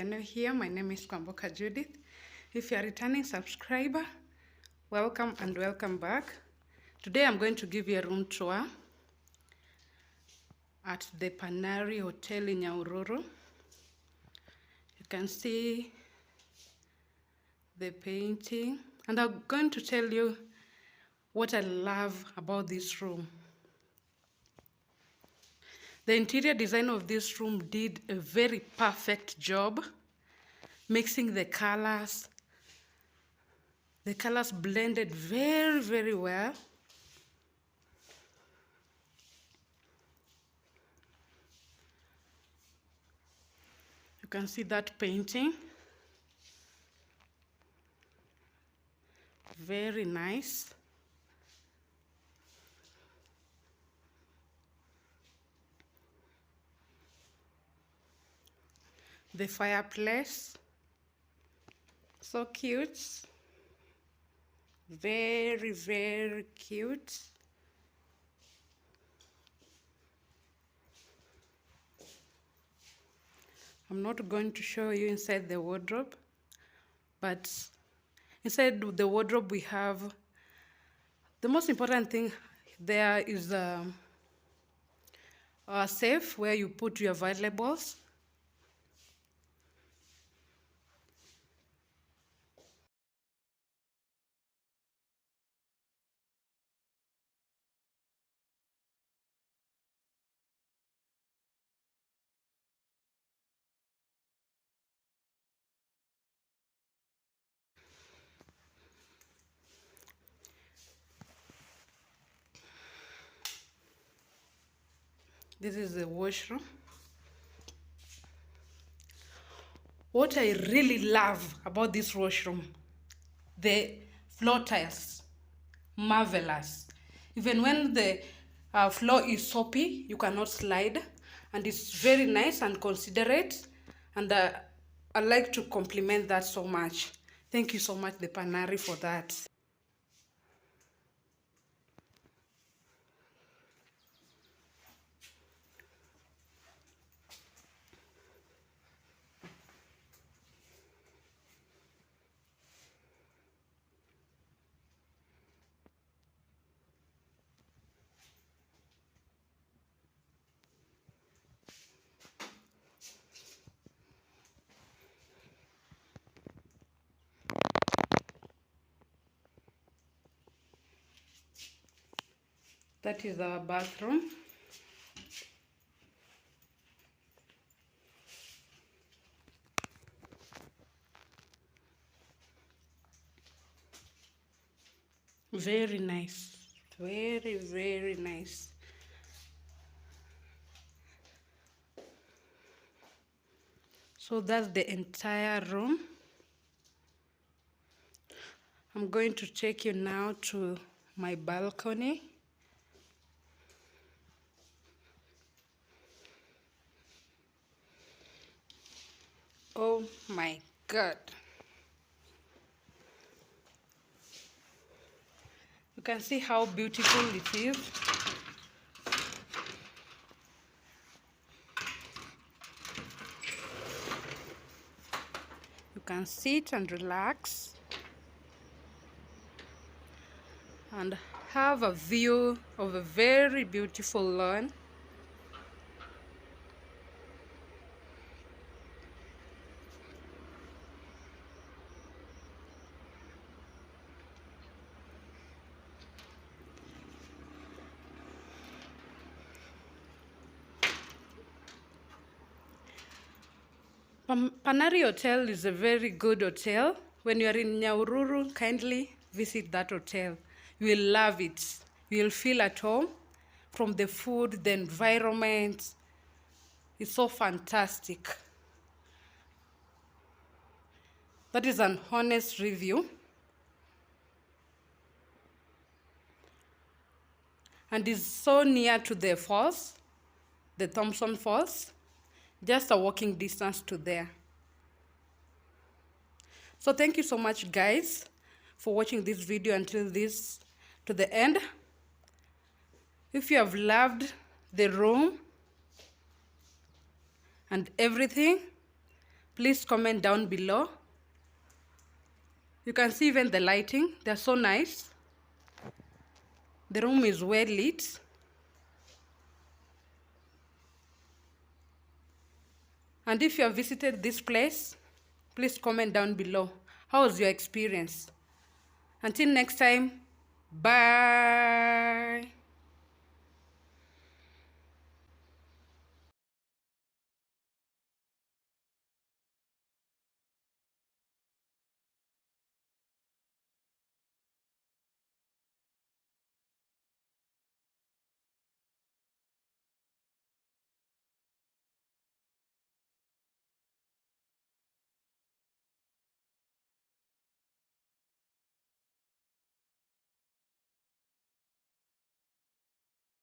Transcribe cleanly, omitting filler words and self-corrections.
you're new here, my name is Kwamboka Judith. If you're a returning subscriber, welcome and welcome back. Today I'm going to give you a room tour at the Panari Hotel in Nyahururu. You can see the painting, and I'm going to tell you what I love about this room. The interior design of this room did a very perfect job mixing the colors. The colors blended very, very well. You can see that painting. Very nice. The fireplace, so cute. Very, very cute. I'm not going to show you inside the wardrobe, but inside the wardrobe we have the most important thing. There is a safe where you put your valuables. This is the washroom. What I really love about this washroom, the floor tiles, marvelous. Even when the floor is soapy, you cannot slide, and it's very nice and considerate, and I like to compliment that so much. Thank you so much, the Panari, for that. That is our bathroom. Very nice. Very, very nice. So that's the entire room. I'm going to take you now to my balcony. Oh my God. You can see how beautiful it is. You can sit and relax and have a view of a very beautiful lawn. Panari Hotel is a very good hotel. When you are in Nyahururu, kindly visit that hotel. You will love it. You will feel at home. From the food, the environment, it's so fantastic. That is an honest review. And is so near to the falls, the Thompson Falls. Just a walking distance to there. So thank you so much, guys, for watching this video until this to the end. If you have loved the room and everything, Please comment down below. You can see even the lighting, they're so nice. The room is well lit. And if you have visited this place, please comment down below. How was your experience? Until next time, bye.